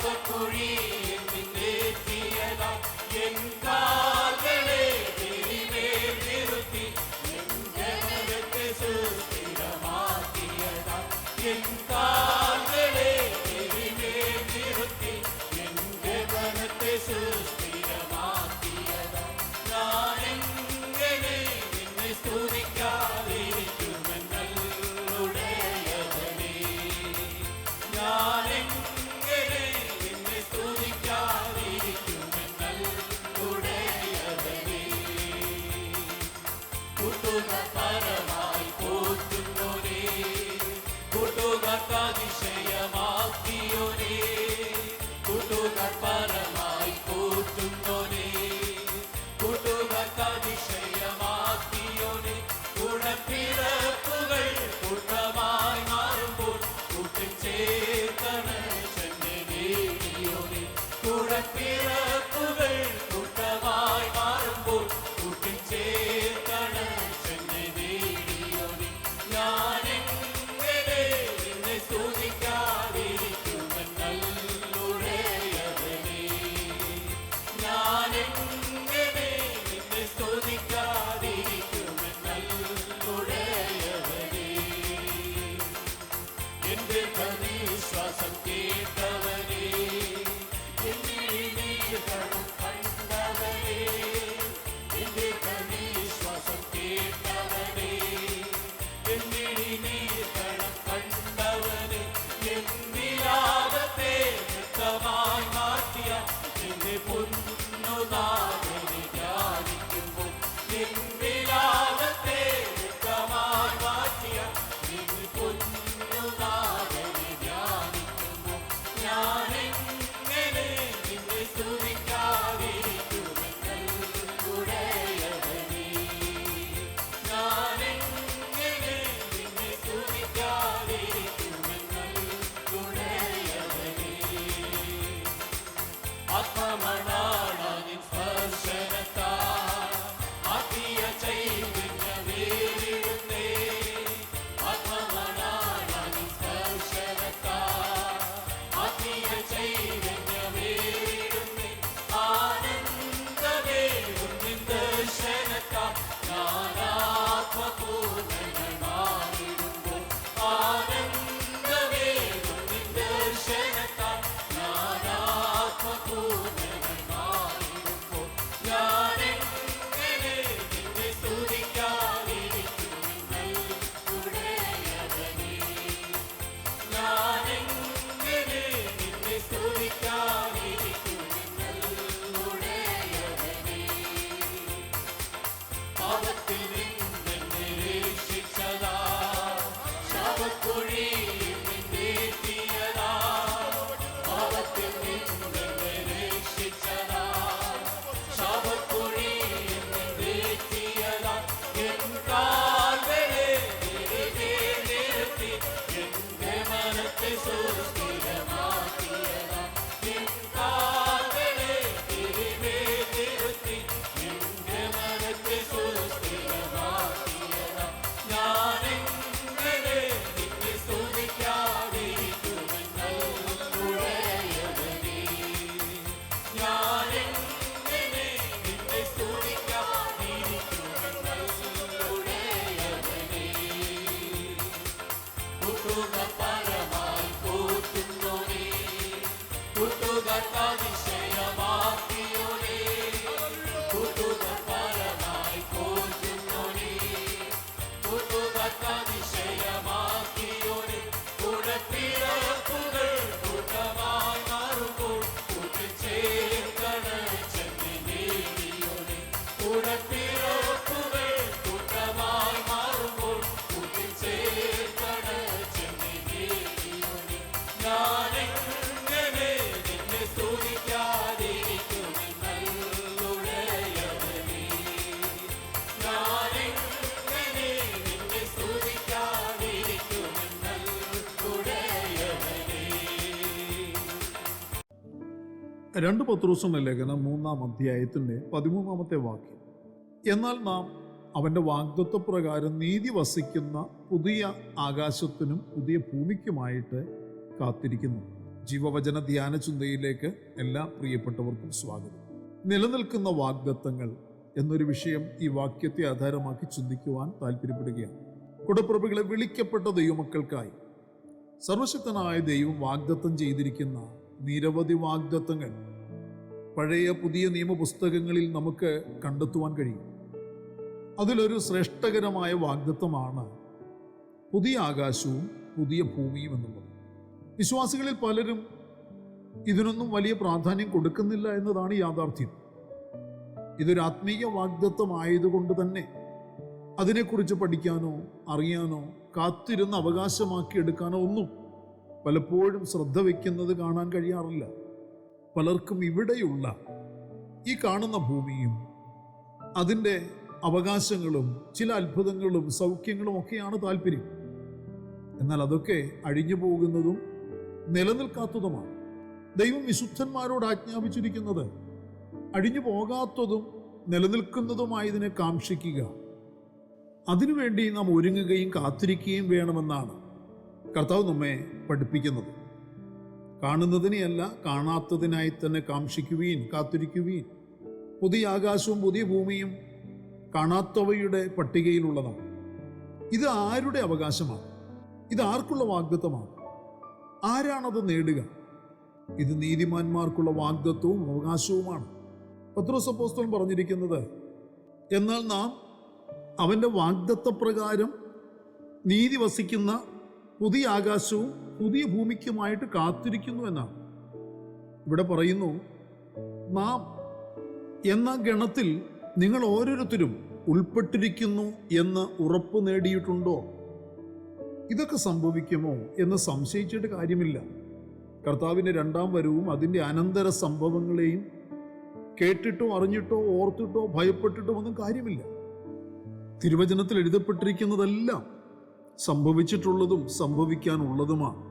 ശാപക്കുഴിയിൽ നിന്നേറ്റിയതാ N കാൽകളെ തിരിമേൽ നിർത്തി N ജനത്തെ സുസ്ഥിരമാക്കിയതാ N കാൽകളെ തിരിമേൽ നിർത്തി എൻ ജനത്തെ സുസ്ഥിരമാക്കിയതാ ഞാനെങ്ങനെ നിന്നെ സ്തുതിക്കാതിരിക്കുമെന്നുടയവനേ ഞാനെങ്ങനെ നിന്നെ സ്തുതിക്കാതിരിക്കുമെന്നുടയവനേ കൂട്ടുകാർ പരമായി പോറ്റുന്നോനേ കൂട്ടുകാർക്ക് അതിശയമാക്കിയോനേ കൂട്ടുകാർ പരമായി പോറ്റുന്നോനേ കൂട്ടുകാർക്ക് അതിശയമാക്കിയോനേ ഗുണപ്പിറപ്പുകൾ കൂട്ടമായി മാറുമ്പോൾ കൂട്ടിൽ ചേർക്കണ ചെന്നെ നേടിയോനേ ഗുണപ്പിറപ്പുകൾ കൂട്ടമായി മാറുമ്പോൾ കൂട്ടിൽ ചേർക്കണ ചെന്നെ നേടിയോനേ ഞാനെങ്ങനെ നിന്നെ സ്തുതിക്കാതിരിക്കുമെന്നുടയവനേ ഞാനെങ്ങനെ നിന്നെ സ്തുതിക്കാതിരിക്കുമെന്നുടയവനേ എന്റെ വിശ്വാസം കേട്ടവനേ എന്നീടും കണ്ടവനേ എന്റെ വിശ്വാസം കേട്ടവനേ എന്നീടും കണ്ടവനേ എന്നിലാകത്തെ വ്യക്തമായി മാറ്റിയ എന്റെ പൊന്നുനാഥനെ ധ്യാനിക്കുമ്പോൾ എന്നിലാകത്തെ വ്യക്തമായി മാറ്റിയ എന്റെ പൊന്നുനാഥനെ ധ്യാനിക്കുമ്പോൾ ഞാനെങ്ങനെ നിന്നെ സ്തുതിക്കാതിരിക്കുമെന്നുടയവനേ ഞാനെങ്ങനെ നിന്നെ സ്തുതിക്കാതിരിക്കുമെന്നുടയവനേ ആത്മമണാളനിൻ സ്പർശനത്താൽ ആത്മീയ ചൈതന്യമേറിടുന്നേ ആത്മമണാളനിൻ സ്പർശനത്താൽ ആത്മീയ ചൈതന്യമേറിടുന്നേ ആനന്ദമേറും നിൻ ദർശനത്താൽ ഞാനാത്മപൂർണ്ണങ്ങൾ മാറിടുമ്പോൾ ആനന്ദമേറും നിൻ ദർശനത്താൽ ഞാനാത്മപൂർണ്ണങ്ങൾ മാറിടുമ്പോൾ ഞാനെങ്ങനെ നിന്നെ സ്തുതിക്കാതിരിക്കുമെന്നുടയവനേ ഞാനെങ്ങനെ നിന്നെ സ്തുതിക്കാതിരിക്കുമെന്നുടയവനേ പാപത്തിൽ നിന്നെന്നെ രക്ഷിച്ചതാ ശാപക്കുഴിയിൽ നിന്നേറ്റിയതാ പാപത്തിൽ നിന്നെന്നെ രക്ഷിച്ചതാ ശാപക്കുഴിയിൽ നിന്നേറ്റിയതാ എൻ കാൽകളെ തിരിമേൽ നിർത്തി എന്റെ മനത്തെ സുസ്ഥിരമാക്കിയതാ എൻ കാൽകളെ തിരിമേൽ നിർത്തി എന്റെ മനത്തെ സുസ്ഥിരമാക്കിയതാ ഞാനെങ്ങനെ നിന്നെ സ്തുതിക്കാതിരിക്കുമെന്നുടയവനേ ഞാനെങ്ങനെ നിന്നെ സ്തുതിക്കാതിരിക്കുമെന്നുടയവനേ കൂട്ടുകാർ പരമായി പോറ്റുന്നോനേ കൂട്ടുകാർക്ക് അതിശയമാക്കിയോനേ കൂട്ടുകാർ പരമായി പോറ്റുന്നോനേ കൂട്ടുകാർക്ക് അതിശയമാക്കിയോനേ ഗുണപ്പിറപ്പുകൾ കൂട്ടമായി മാറുമ്പോൾ കൂട്ടിൽ ചേർക്കണ ചെന്നെ നേടിയോനേ ഗുണപ്പിറപ്പുകൾ കൂട്ടമായി മാറുമ്പോൾ കൂട്ടിൽ ചേർക്കണ ചെന്നെ നേടിയോനേ ഞാനെങ്ങനെ നിന്നെ സ്തുതിക്കാതിരിക്കുമെന്നുടയവനേ ഞാനെങ്ങനെ നിന്നെ സ്തുതിക്കാതിരിക്കുമെന്നുടയവനേ 2 പത്രോസിന്റെ ലേഖനം 3-ാം അധ്യായത്തിന്റെ 13-ാമത്തെ വാക്യം. എന്നാൽ നാം അവന്റെ വാഗ്ദത്തപ്രകാരം നീതി വസിക്കുന്ന പുതിയ ആകാശത്തിനും പുതിയ ഭൂമിക്കുമായിട്ട് കാത്തിരിക്കുന്നു. ജീവവചന ധ്യാന ചിന്തയിലേക്ക് എല്ലാ പ്രിയപ്പെട്ടവർക്കും സ്വാഗതം. നിലനിൽക്കുന്ന വാഗ്ദത്തങ്ങൾ എന്നൊരു വിഷയം ഈ വാക്യത്തെ ആധാരമാക്കി ചിന്തിക്കുവാൻ താല്പര്യപ്പെടുകയാണ്. കുടപ്പിറപ്പുകളെ വിളിക്കപ്പെട്ട ദൈവമക്കൾക്കായി സർവശക്തനായ ദൈവം വാഗ്ദത്തം ചെയ്തിരിക്കുന്ന നിരവധി വാഗ്ദത്തങ്ങൾ പഴയ പുതിയ നിയമപുസ്തകങ്ങളിൽ നമുക്ക് കണ്ടെത്തുവാൻ കഴിയും. അതിലൊരു ശ്രേഷ്ഠകരമായ വാഗ്ദത്തമാണ് പുതിയ ആകാശവും പുതിയ ഭൂമിയും എന്നുള്ളത്. വിശ്വാസികളിൽ പലരും ഇതിനൊന്നും വലിയ പ്രാധാന്യം കൊടുക്കുന്നില്ല എന്നതാണ് യാഥാർത്ഥ്യം. ഇതൊരു ആത്മീയ വാഗ്ദത്തമായതുകൊണ്ട് തന്നെ അതിനെക്കുറിച്ച് പഠിക്കാനോ അറിയാനോ കാത്തിരുന്ന് അവകാശമാക്കി എടുക്കാനോ ഒന്നും പലപ്പോഴും ശ്രദ്ധ വയ്ക്കുന്നത് കാണാൻ കഴിയാറില്ല. പലർക്കും ഇവിടെയുള്ള ഈ കാണുന്ന ഭൂമിയും അതിൻ്റെ അവകാശങ്ങളും ചില അത്ഭുതങ്ങളും സൗഖ്യങ്ങളും ഒക്കെയാണ് താല്പര്യം. എന്നാൽ അതൊക്കെ അഴിഞ്ഞു പോകുന്നതും നിലനിൽക്കാത്തതുമാണ്. ദൈവം വിശുദ്ധന്മാരോട് ആജ്ഞാപിച്ചിരിക്കുന്നത് അഴിഞ്ഞു പോകാത്തതും നിലനിൽക്കുന്നതുമായതിനെ കാക്ഷിക്കുക, അതിനുവേണ്ടി നാം ഒരുങ്ങുകയും കാത്തിരിക്കുകയും വേണമെന്നാണ് കർത്താവ് നമ്മെ പഠിപ്പിക്കുന്നത്. കാണുന്നതിനെയല്ല, കാണാത്തതിനായി തന്നെ കാക്ഷിക്കുവീൻ, കാത്തിരിക്കുവീൻ. പുതിയ ആകാശവും പുതിയ ഭൂമിയും കാണാത്തവയുടെ പട്ടികയിലുള്ളതാണ്. ഇത് ആരുടെ അവകാശമാണ്? ഇത് ആർക്കുള്ള വാഗ്ദത്തമാണ്? ആരാണത് നേടുക? ഇത് നീതിമാന്മാർക്കുള്ള വാഗ്ദത്തവും അവകാശവുമാണ്. പത്രോസ് അപ്പോസ്തലൻ പറഞ്ഞിരിക്കുന്നത്, എന്നാൽ നാം അവൻ്റെ വാഗ്ദത്തപ്രകാരം നീതി വസിക്കുന്ന പുതിയ ആകാശവും പുതിയ ഭൂമിക്കുമായിട്ട് കാത്തിരിക്കുന്നു എന്നാണ്. ഇവിടെ പറയുന്നു, നാം എന്ന ഗണത്തിൽ നിങ്ങൾ ഓരോരുത്തരും ഉൾപ്പെട്ടിരിക്കുന്നു എന്ന് ഉറപ്പ് നേടിയിട്ടുണ്ടോ? ഇതൊക്കെ സംഭവിക്കുമോ എന്ന് സംശയിച്ചിട്ട് കാര്യമില്ല. കർത്താവിൻ്റെ രണ്ടാം വരവും അതിൻ്റെ അനന്തര സംഭവങ്ങളെയും കേട്ടിട്ടോ അറിഞ്ഞിട്ടോ ഓർത്തിട്ടോ ഭയപ്പെട്ടിട്ടോ ഒന്നും കാര്യമില്ല. തിരുവചനത്തിൽ എഴുതപ്പെട്ടിരിക്കുന്നതെല്ലാം സംഭവിച്ചിട്ടുള്ളതും സംഭവിക്കാനുള്ളതുമാണ്.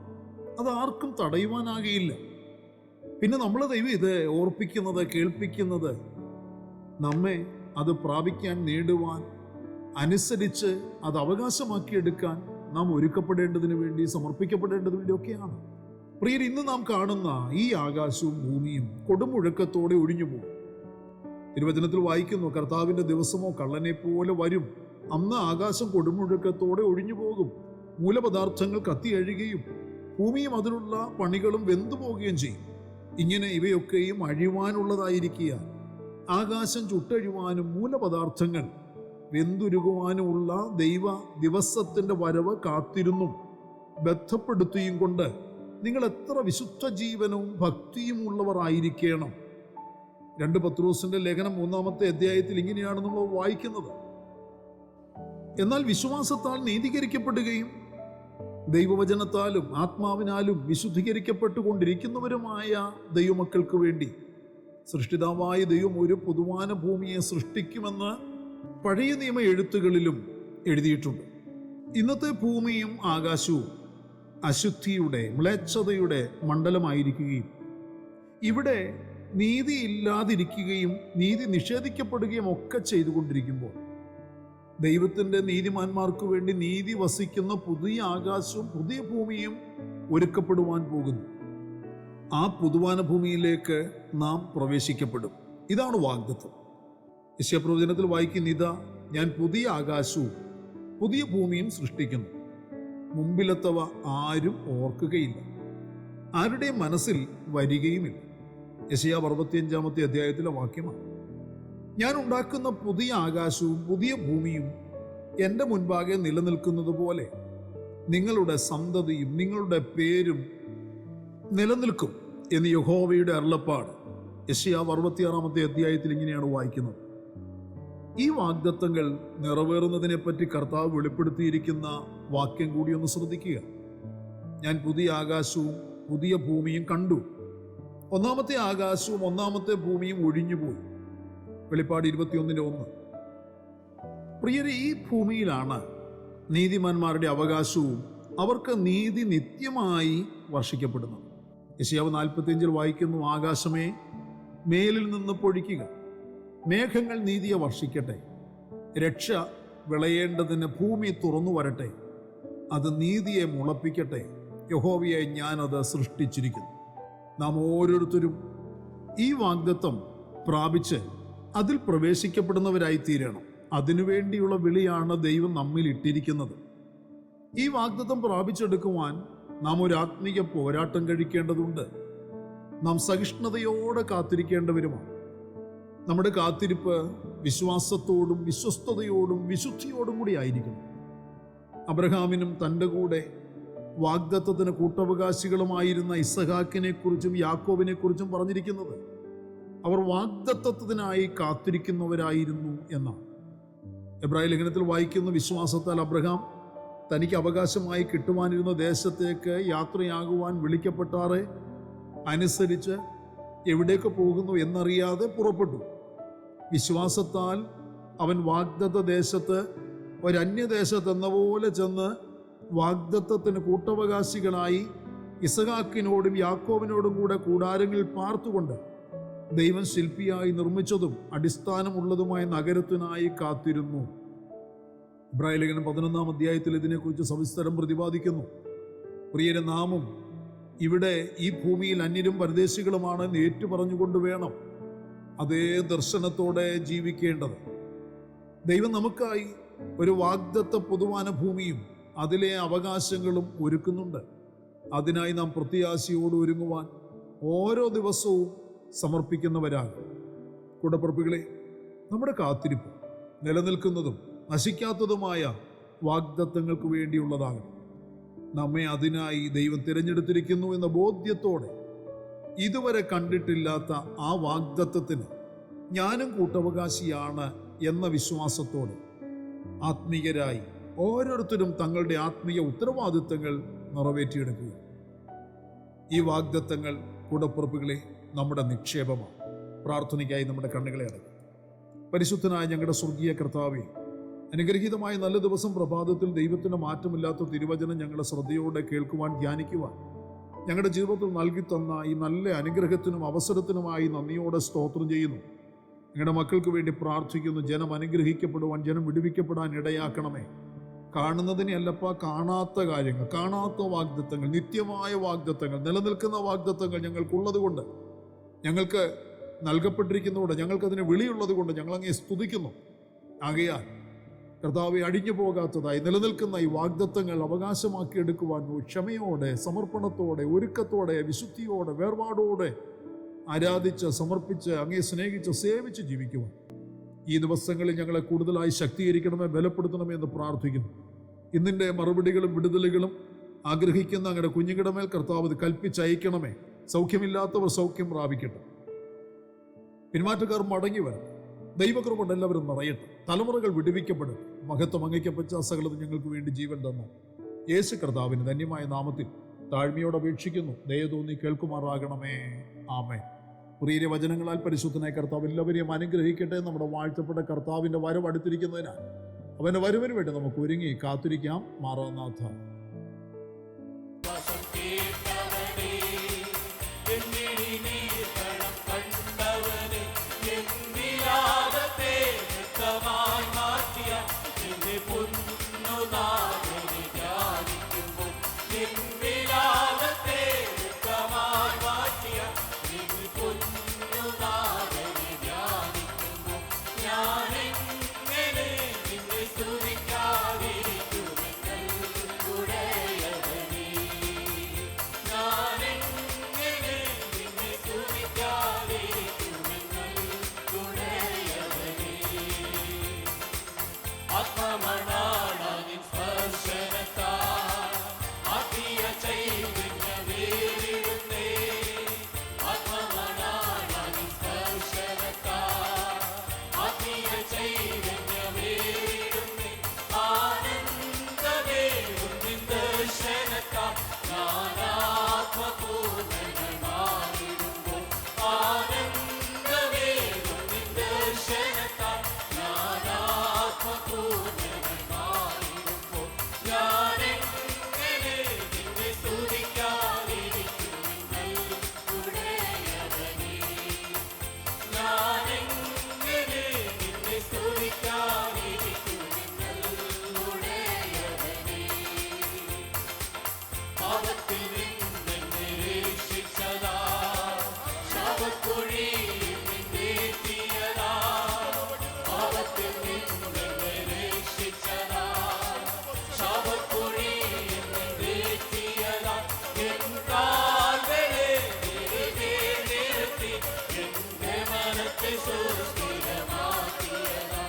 അതാർക്കും തടയുവാനാകില്ല. പിന്നെ നമ്മളെ ദൈവം ഇത് ഓർപ്പിക്കുന്നത്, കേൾപ്പിക്കുന്നത് നമ്മെ അത് പ്രാപിക്കാൻ, നേടുവാൻ, അനുസരിച്ച് അത് അവകാശമാക്കിയെടുക്കാൻ നാം ഒരുക്കപ്പെടേണ്ടതിന് വേണ്ടി, സമർപ്പിക്കപ്പെടേണ്ടതിന് വേണ്ടി ഒക്കെയാണ്. പ്രിയർ, ഇന്ന് നാം കാണുന്ന ഈ ആകാശവും ഭൂമിയും കൊടുമുഴക്കത്തോടെ ഒഴിഞ്ഞു പോകും. തിരുവചനത്തിൽ വായിക്കുന്നു, കർത്താവിൻ്റെ ദിവസമോ കള്ളനെ പോലെ വരും. അന്ന് ആകാശം കൊടുമുഴക്കത്തോടെ ഒഴിഞ്ഞു പോകും, മൂലപദാർത്ഥങ്ങൾ കത്തിയഴുകയും ഭൂമിയും അതിലുള്ള പണികളും വെന്തുപോകുകയും ചെയ്യും. ഇങ്ങനെ ഇവയൊക്കെയും അഴിവാനുള്ളതായിരിക്കുക, ആകാശം ചുട്ടഴിവാനും മൂലപദാർത്ഥങ്ങൾ വെന്തുരുകുവാനുമുള്ള ദൈവ ദിവസത്തിൻ്റെ വരവ് കാത്തിരുന്നും ബന്ധപ്പെടുത്തിയും കൊണ്ട് നിങ്ങൾ എത്ര വിശുദ്ധ ജീവനവും ഭക്തിയും ഉള്ളവർ ആയിരിക്കണം. 2 പത്രോസിന്റെ ലേഖനം 3-ാമത്തെ അധ്യായത്തിൽ ഇങ്ങനെയാണ് നമ്മൾ വായിക്കുന്നത്. എന്നാൽ വിശ്വാസത്താൽ നീതീകരിക്കപ്പെടുകയും ദൈവവചനത്താലും ആത്മാവിനാലും വിശുദ്ധീകരിക്കപ്പെട്ടുകൊണ്ടിരിക്കുന്നവരുമായ ദൈവമക്കൾക്ക് വേണ്ടി സൃഷ്ടിതാവായ ദൈവം ഒരു പൊതുവാന ഭൂമിയെ സൃഷ്ടിക്കുമെന്ന് പഴയ നിയമ എഴുത്തുകളിലും എഴുതിയിട്ടുണ്ട്. ഇന്നത്തെ ഭൂമിയും ആകാശവും അശുദ്ധിയുടെ, മ്ലേച്ഛതയുടെ മണ്ഡലമായിരിക്കുകയും ഇവിടെ നീതി ഇല്ലാതിരിക്കുകയും നീതി നിഷേധിക്കപ്പെടുകയും ഒക്കെ ചെയ്തുകൊണ്ടിരിക്കുമ്പോൾ ദൈവത്തിൻ്റെ നീതിമാന്മാർക്ക് വേണ്ടി നീതി വസിക്കുന്ന പുതിയ ആകാശവും പുതിയ ഭൂമിയും ഒരുക്കപ്പെടുവാൻ പോകുന്നു. ആ പുതുവാന ഭൂമിയിലേക്ക് നാം പ്രവേശിക്കപ്പെടും. ഇതാണ് വാഗ്ദത്തം. യെശയ്യാപ്രവചനത്തിൽ വായിക്കുന്ന, ഇതാ ഞാൻ പുതിയ ആകാശവും പുതിയ ഭൂമിയും സൃഷ്ടിക്കുന്നു, മുമ്പിലത്തവ ആരും ഓർക്കുകയില്ല, ആരുടെയും മനസ്സിൽ വരികയുമില്ല. യെശയ്യാവ് 65-ാമത്തെ അധ്യായത്തിലെ വാക്യമാണ്. ഞാൻ ഉണ്ടാക്കുന്ന പുതിയ ആകാശവും പുതിയ ഭൂമിയും എൻ്റെ മുൻപാകെ നിലനിൽക്കുന്നത് പോലെ നിങ്ങളുടെ സന്തതിയും നിങ്ങളുടെ പേരും നിലനിൽക്കും എന്ന് യഹോവയുടെ അരുളപ്പാട്. യെശയ്യാവ് 66-ാമത്തെ അധ്യായത്തിൽ ഇങ്ങനെയാണ് വായിക്കുന്നത്. ഈ വാഗ്ദത്തങ്ങൾ നിറവേറുന്നതിനെപ്പറ്റി കർത്താവ് വെളിപ്പെടുത്തിയിരിക്കുന്ന വാക്യം കൂടി ഒന്ന് ശ്രദ്ധിക്കുക. ഞാൻ പുതിയ ആകാശവും പുതിയ ഭൂമിയും കണ്ടു, 1-ാമത്തെ ആകാശവും 1-ാമത്തെ ഭൂമിയും ഒഴിഞ്ഞുപോയി. വെളിപ്പാട് 21:1. പ്രിയരെ, ഈ ഭൂമിയിലാണ് നീതിമാന്മാരുടെ അവകാശവും അവർക്ക് നീതി നിത്യമായി വർഷിക്കപ്പെടുന്നത്. യെശയ്യാവ് 45-ൽ വായിക്കുന്നു, ആകാശമേ മേലിൽ നിന്ന് പൊഴിക്കുക, മേഘങ്ങൾ നീതിയെ വർഷിക്കട്ടെ, രക്ഷ വിളയേണ്ടതിന് ഭൂമി തുറന്നു വരട്ടെ, അത് നീതിയെ മുളപ്പിക്കട്ടെ, യഹോവയെ ഞാനത് സൃഷ്ടിച്ചിരിക്കുന്നു. നാം ഓരോരുത്തരും ഈ വാഗ്ദത്തം പ്രാപിച്ച് അതിൽ പ്രവേശിക്കപ്പെടുന്നവരായി തീരണം. അതിനുവേണ്ടിയുള്ള വിളിയാണ് ദൈവം നമ്മിൽ ഇട്ടിരിക്കുന്നത്. ഈ വാഗ്ദത്തം പ്രാപിച്ചെടുക്കുവാൻ നാം ഒരു ആത്മീയ പോരാട്ടം കഴിക്കേണ്ടതുണ്ട്. നാം സഹിഷ്ണുതയോടെ കാത്തിരിക്കേണ്ടവരുമാണ്. നമ്മുടെ കാത്തിരിപ്പ് വിശ്വാസത്തോടും വിശ്വസ്തയോടും വിശുദ്ധിയോടും കൂടി ആയിരിക്കണം. അബ്രഹാമിനും തൻ്റെ കൂടെ വാഗ്ദത്തത്തിന് കൂട്ടവകാശികളുമായിരുന്ന ഇസഹാക്കിനെ കുറിച്ചും യാക്കോബിനെ കുറിച്ചും പറഞ്ഞിരിക്കുന്നത് അവർ വാഗ്ദത്തത്തിനായി കാത്തിരിക്കുന്നവരായിരുന്നു എന്നാണ്. എബ്രായ ലേഖനത്തിൽ വായിക്കുന്ന, വിശ്വാസത്താൽ അബ്രഹാം തനിക്ക് അവകാശമായി കിട്ടുവാനിരുന്ന ദേശത്തേക്ക് യാത്രയാകുവാൻ വിളിക്കപ്പെട്ടാറെ അനുസരിച്ച് എവിടേക്ക് പോകുന്നു എന്നറിയാതെ പുറപ്പെട്ടു. വിശ്വാസത്താൽ അവൻ വാഗ്ദത്ത ദേശത്ത് ഒരന്യദേശത്തെന്ന പോലെ ചെന്ന് വാഗ്ദത്തത്തിന് കൂട്ടവകാശികളായി ഇസഹാക്കിനോടും യാക്കോബിനോടും കൂടെ കൂടാരങ്ങളിൽ പാർത്തുകൊണ്ട് ദൈവം ശില്പിയായി നിർമ്മിച്ചതും അടിസ്ഥാനമുള്ളതുമായ നഗരത്തിനായി കാത്തിരുന്നു. എബ്രായ ലേഖനം 11-ാം അധ്യായത്തിൽ ഇതിനെക്കുറിച്ച് സവിസ്തരം പ്രതിപാദിക്കുന്നു. പ്രിയരെ, നാമും ഇവിടെ ഈ ഭൂമിയിൽ അന്യരും പരദേശികളുമാണെന്ന് ഏറ്റുപറഞ്ഞുകൊണ്ട് വേണം അതേ ദർശനത്തോടെ ജീവിക്കേണ്ടത്. ദൈവം നമുക്കായി ഒരു വാഗ്ദത്ത പൊതുവാന ഭൂമിയും അതിലെ അവകാശങ്ങളും ഒരുക്കുന്നുണ്ട്. അതിനായി നാം പ്രത്യാശയോട് ഒരുങ്ങുവാൻ ഓരോ ദിവസവും സമർപ്പിക്കുന്നവരാകും. കൂടപ്പിറപ്പുകളെ, നമ്മുടെ കാത്തിരിപ്പ് നിലനിൽക്കുന്നതും നശിക്കാത്തതുമായ വാഗ്ദത്തങ്ങൾക്ക് വേണ്ടിയുള്ളതാകണം. നമ്മെ അതിനായി ദൈവം തിരഞ്ഞെടുത്തിരിക്കുന്നു എന്ന ബോധ്യത്തോടെ ഇതുവരെ കണ്ടിട്ടില്ലാത്ത ആ വാഗ്ദത്തത്തിന് ഞാനും കൂട്ടവകാശിയാണ് എന്ന വിശ്വാസത്തോടെ ആത്മീയരായി ഓരോരുത്തരും തങ്ങളുടെ ആത്മീയ ഉത്തരവാദിത്തങ്ങൾ നിറവേറ്റിയെടുക്കുക. ഈ വാഗ്ദത്തങ്ങൾ കൂടപ്പിറപ്പുകളെ നമ്മുടെ നിക്ഷേപമാണ്. പ്രാർത്ഥനയ്ക്കായി നമ്മുടെ കണ്ണുകളെ അടയ്ക്കും. പരിശുദ്ധനായ ഞങ്ങളുടെ സ്വർഗീയ കർത്താവേ, അനുഗ്രഹീതമായ നല്ല ദിവസം പ്രഭാതത്തിൽ ദൈവത്തിന് മാറ്റമില്ലാത്ത തിരുവചനം ഞങ്ങളുടെ ശ്രദ്ധയോടെ കേൾക്കുവാൻ, ധ്യാനിക്കുവാൻ ഞങ്ങളുടെ ജീവിതത്തിൽ നൽകി തന്ന ഈ നല്ല അനുഗ്രഹത്തിനും അവസരത്തിനുമായി നന്ദിയോടെ സ്തോത്രം ചെയ്യുന്നു. ഞങ്ങളുടെ മക്കൾക്ക് വേണ്ടി പ്രാർത്ഥിക്കുന്നു. ജനം അനുഗ്രഹിക്കപ്പെടുവാൻ, ജനം വിടുവിക്കപ്പെടാൻ ഇടയാക്കണമേ. കാണുന്നതിനെ അല്ലപ്പ, കാണാത്ത കാര്യങ്ങൾ, കാണാത്ത വാഗ്ദത്തങ്ങൾ, നിത്യമായ വാഗ്ദത്തങ്ങൾ, നിലനിൽക്കുന്ന വാഗ്ദത്തങ്ങൾ ഞങ്ങൾക്കുള്ളത് കൊണ്ട്, ഞങ്ങൾക്ക് നൽകപ്പെട്ടിരിക്കുന്നതുകൊണ്ട്, ഞങ്ങൾക്കതിന് വിളിയുള്ളത് കൊണ്ട് ഞങ്ങളങ്ങേ സ്തുതിക്കുന്നു. ആകയാൽ കർത്താവെ, അഴിഞ്ഞു പോകാത്തതായി നിലനിൽക്കുന്ന ഈ വാഗ്ദത്തങ്ങൾ അവകാശമാക്കിയെടുക്കുവാൻ ക്ഷമയോടെ, സമർപ്പണത്തോടെ, ഒരുക്കത്തോടെ, വിശുദ്ധിയോടെ, വേർപാടോടെ ആരാധിച്ച്, സമർപ്പിച്ച്, അങ്ങേ സ്നേഹിച്ച്, സേവിച്ച് ജീവിക്കുവാൻ ഈ ദിവസങ്ങളിൽ ഞങ്ങളെ കൂടുതലായി ശക്തീകരിക്കണമേ, ബലപ്പെടുത്തണമേ എന്ന് പ്രാർത്ഥിക്കുന്നു. ഇന്നിൻ്റെ മറുപടികളും വിടുതലുകളും ആഗ്രഹിക്കുന്ന അങ്ങയുടെ കുഞ്ഞുങ്ങളുടെ മേൽ കർത്താവ് ഇത് കൽപ്പിച്ചയക്കണമേ. സൗഖ്യമില്ലാത്തവർ സൗഖ്യം പ്രാപിക്കട്ടെ. പിന്മാറ്റക്കാർ മടങ്ങി വരട്ടെ. ദൈവകൃപ കൊണ്ട് എല്ലാവരും നിറയട്ടെ. തലമുറകൾ വിടുവിക്കപ്പെടട്ടെ. മഹത്വം അങ്ങയ്ക്കപ്പച്ച സകലതും ഞങ്ങൾക്ക് വേണ്ടി ജീവൻ തന്നു യേശു കർത്താവിന് ധന്യമായ നാമത്തിൽ താഴ്മയോട് അപേക്ഷിക്കുന്നു. ദയ തോന്നി കേൾക്കുമാറാകണമേ. ആമേൻ. പ്രിയ വചനങ്ങളാൽ പരിശുദ്ധനായ കർത്താവ് എല്ലാവരെയും അനുഗ്രഹിക്കട്ടെ. നമ്മുടെ വാഴ്ത്തപ്പെട്ട കർത്താവിൻ്റെ വരവ് അടുത്തിരിക്കുന്നതിനാൽ അവൻ്റെ വരവിന് വേണ്ടി നമുക്ക് ഒരുങ്ങി കാത്തിരിക്കാം. മാറാനാഥ. ഞാനെങ്ങനെ നിന്നെ സ്തുതിക്കാതിരിക്കുമെങ്കിൽ ശവക്കുഴിയിൽ നിന്നേറ്റിയതാ, പാപത്തിൽ നിന്നെന്നെ രക്ഷിച്ചതാ. ശവക്കുഴിയിൽ നിന്നേറ്റിയതാ, എൻ കാൽകളെ തിരികെ നിർത്തി, എന്റെ മനത്തെ സുസ്ഥിരമാക്കിയതാ.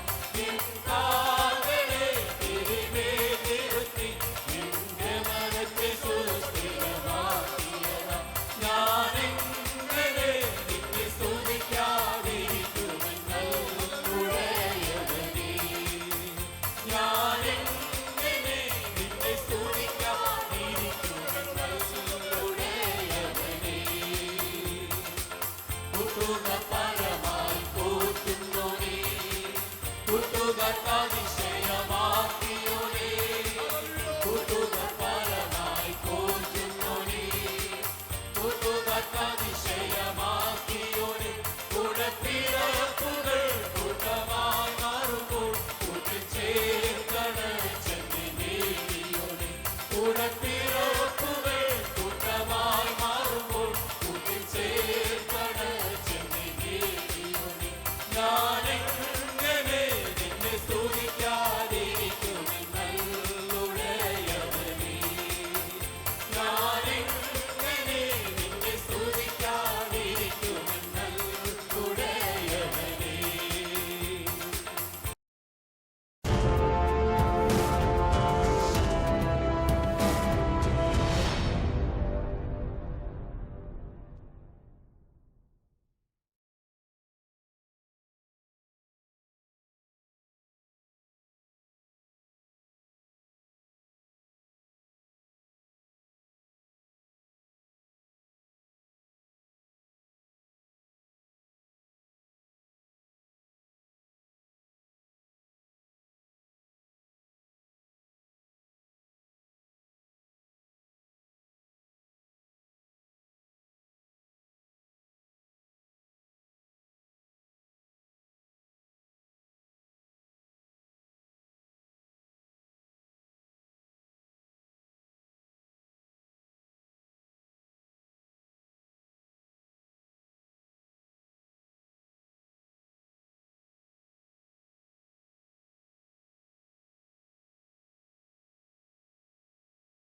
എൻ കാൽകളെ തിരികെ നിർത്തി, എന്റെ മനത്തെ സുസ്ഥിരമാക്കിയതാ. ഞാനെങ്ങനെ നിന്നെ സ്തുതിക്കാതിരിക്കുമെന്നുടയവനേ, ഞാനെങ്ങനെ നിന്നെ സ്തുതിക്കാതിരിക്കുമെന്നുടയവനേ. കൂട്ടുക പരമായി കൂട്ടുന്നോനേ, കൂട്ടുക